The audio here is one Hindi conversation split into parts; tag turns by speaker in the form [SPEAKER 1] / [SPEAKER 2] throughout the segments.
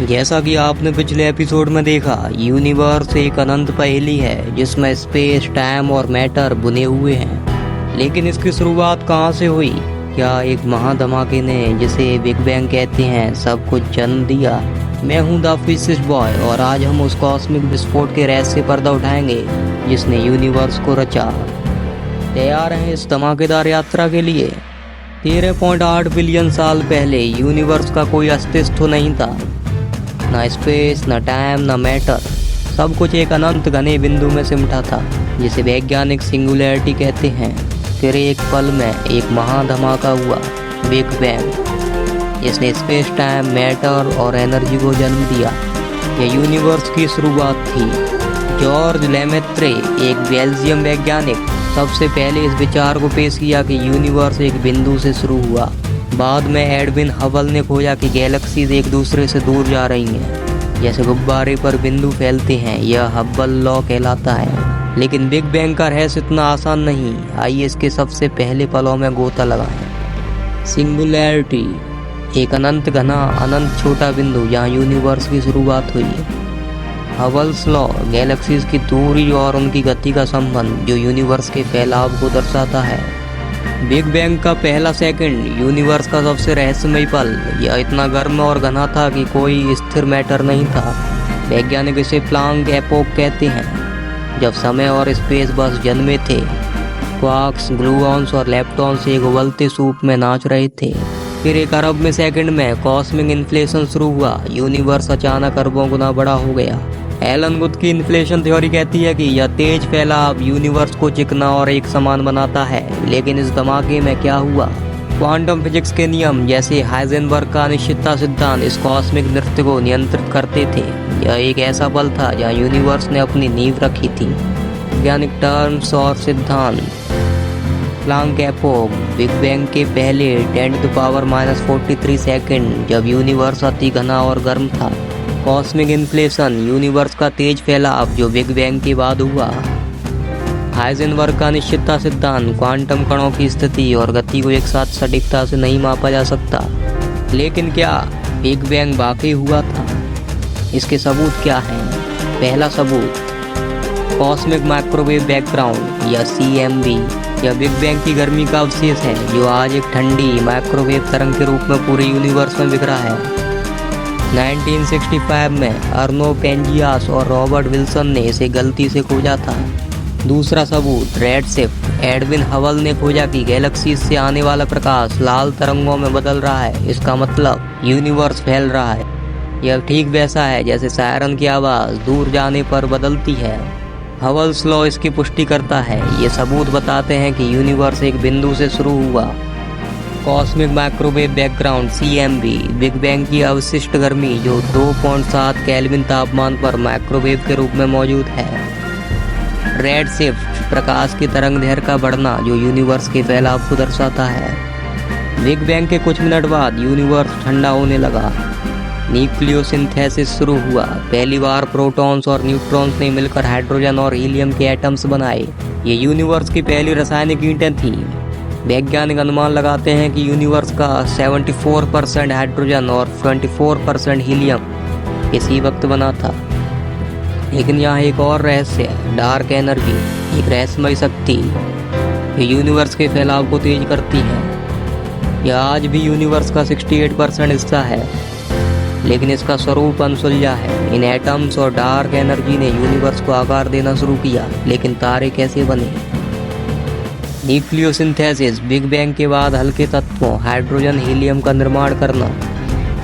[SPEAKER 1] जैसा कि आपने पिछले एपिसोड में देखा, यूनिवर्स एक अनंत पहेली है जिसमें स्पेस, टाइम और मैटर बुने हुए हैं। लेकिन इसकी शुरुआत कहाँ से हुई? क्या एक महाधमाके ने, जिसे बिग बैंग कहते हैं, सब कुछ जन्म दिया? मैं हूँ द फिजिक्स बॉय और आज हम उस कॉस्मिक विस्फोट के रहस्य से पर्दा उठाएंगे जिसने यूनिवर्स को रचा। तैयार हैं इस धमाकेदार यात्रा के लिए? 13.8 बिलियन साल पहले यूनिवर्स का कोई अस्तित्व नहीं था। ना स्पेस, ना टाइम, ना मैटर, सब कुछ एक अनंत घने बिंदु में सिमटा था जिसे वैज्ञानिक सिंगुलैरिटी कहते हैं। फिर एक पल में एक महाधमाका हुआ, बिग बैंग, जिसने स्पेस, टाइम, मैटर और एनर्जी को जन्म दिया। यह यूनिवर्स की शुरुआत थी। जॉर्ज लेमेत्रे, एक बेल्जियम वैज्ञानिक, सबसे पहले इस विचार को पेश किया कि यूनिवर्स एक बिंदु से शुरू हुआ। बाद में एडविन हबल ने खोजा कि गैलेक्सीज एक दूसरे से दूर जा रही हैं, जैसे गुब्बारे पर बिंदु फैलते हैं। यह हबल लॉ कहलाता है। लेकिन बिग बैंग का रहस्य इतना आसान नहीं। आइए इसके सबसे पहले पलों में गोता लगाएं। सिंगुलैरिटी, एक अनंत घना, अनंत छोटा बिंदु जहाँ यूनिवर्स की शुरुआत हुई। हबल्स लॉ, गैलेक्सीज की दूरी और उनकी गति का संबंध जो यूनिवर्स के फैलाव को दर्शाता है। बिग बैंग का पहला सेकंड, यूनिवर्स का सबसे रहस्यमय पल। यह इतना गर्म और घना था कि कोई स्थिर मैटर नहीं था। वैज्ञानिक इसे प्लांक एपोक कहते हैं, जब समय और स्पेस बस जन्मे थे। क्वार्क्स, ग्लूऑन्स और लेप्टॉन्स एक उबलते सूप में नाच रहे थे। फिर एक अरब में सेकंड में कॉस्मिक इन्फ्लेशन शुरू हुआ। यूनिवर्स अचानक अरबों गुना बड़ा हो गया। एलन गुथ की इन्फ्लेशन थ्योरी कहती है कि यह तेज फैलाव यूनिवर्स को चिकना और एक समान बनाता है। लेकिन इस धमाके में क्या हुआ? क्वांटम फिजिक्स के नियम, जैसे हाइजेनबर्ग का अनिश्चितता सिद्धांत, इस कॉस्मिक नृत्य को नियंत्रित करते थे। यह एक ऐसा पल था जहाँ यूनिवर्स ने अपनी नींव रखी थी। वैज्ञानिक टर्म्स और सिद्धांत। प्लांक एपोक, बिग बैंग के पहले 10⁻⁻43 सेकंड, जब यूनिवर्स अति घना और गर्म था। कॉस्मिक इन्फ्लेशन, यूनिवर्स का तेज फैलाव जो बिग बैंग के बाद हुआ। हाइजेनबर्ग का अनिश्चितता सिद्धांत, क्वांटम कणों की स्थिति और गति को एक साथ सटीकता से नहीं मापा जा सकता। लेकिन क्या बिग बैंग वाकई हुआ था? इसके सबूत क्या हैं? पहला सबूत, कॉस्मिक माइक्रोवेव बैकग्राउंड या CMB। यह बिग बैंग की गर्मी का अवशेष है जो आज एक ठंडी माइक्रोवेव तरंग के रूप में पूरे यूनिवर्स में बिखरा है। 1965 में अर्नो पेंजियास और रॉबर्ट विल्सन ने इसे गलती से खोजा था। दूसरा सबूत, रेडशिफ्ट। एडविन हबल ने खोजा कि गैलेक्सी से आने वाला प्रकाश लाल तरंगों में बदल रहा है। इसका मतलब यूनिवर्स फैल रहा है। यह ठीक वैसा है जैसे सायरन की आवाज़ दूर जाने पर बदलती है। हबल्स लॉ इसकी पुष्टि करता है। ये सबूत बताते हैं कि यूनिवर्स एक बिंदु से शुरू हुआ। Cosmic microwave background CMB, big bang की अवशिष्ट गर्मी जो 2.7 केल्विन तापमान पर माइक्रोवेव के रूप में मौजूद है। रेडशिफ्ट, प्रकाश की तरंग दैर्घ्य का बढ़ना जो यूनिवर्स के फैलाव को दर्शाता है। बिग बैंग के कुछ मिनट बाद यूनिवर्स ठंडा होने लगा। न्यूक्लियोसिंथेसिस शुरू हुआ। पहली बार प्रोटॉन्स और न्यूट्रॉन्स ने मिलकर हाइड्रोजन और हीलियम के एटम्स बनाए। ये यूनिवर्स की पहली रासायनिक ईंटें थीं। वैज्ञानिक अनुमान लगाते हैं कि यूनिवर्स का 74% हाइड्रोजन और 24% हीलियम इसी वक्त बना था। लेकिन यहाँ एक और रहस्य है, डार्क एनर्जी, एक रहस्यमय शक्ति। ये यूनिवर्स के फैलाव को तेज करती है। यह आज भी यूनिवर्स का 68% हिस्सा है, लेकिन इसका स्वरूप अनसुलझा है। इन एटम्स और डार्क एनर्जी ने यूनिवर्स को आकार देना शुरू किया। लेकिन तारे कैसे बने? न्यूक्लियोसिंथेसिस, बिग बैंग के बाद हल्के तत्वों हाइड्रोजन, हीलियम का निर्माण करना।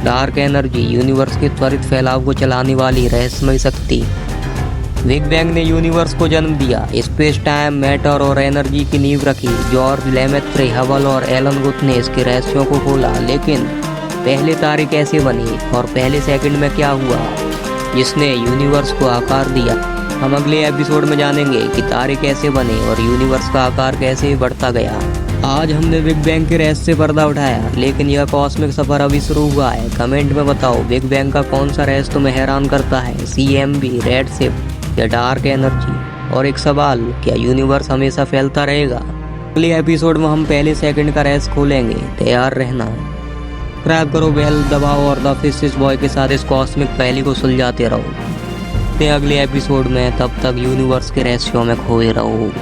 [SPEAKER 1] डार्क एनर्जी, यूनिवर्स के त्वरित फैलाव को चलाने वाली रहस्यमय शक्ति। बिग बैंग ने यूनिवर्स को जन्म दिया। स्पेस, टाइम, मैटर और एनर्जी की नींव रखी। जॉर्ज लेमेत्रे, हबल और एलन गुथ ने इसके रहस्यों को खोला। लेकिन पहले तारे कैसे बने और पहले सेकंड में क्या हुआ जिसने यूनिवर्स को आकार दिया? हम अगले एपिसोड में जानेंगे कि तारे कैसे बने और यूनिवर्स का आकार कैसे बढ़ता गया। आज हमने बिग बैंग के रहस्य से पर्दा उठाया, लेकिन यह कॉस्मिक सफर अभी शुरू हुआ है। कमेंट में बताओ, बिग बैंग का कौन सा रहस्य तुम्हें हैरान करता है? CMB, रेडशिफ्ट या डार्क एनर्जी? और एक सवाल, क्या यूनिवर्स हमेशा फैलता रहेगा? अगले एपिसोड में हम पहले सेकंड का रहस्य खोलेंगे। तैयार रहना। सब्सक्राइब करो, बेल दबाओ और द फिशिश बॉय के साथ इस कॉस्मिक पहेली को सुलझाते रहो। ते अगले एपिसोड में, तब तक यूनिवर्स के रहस्यों में खोए रहो।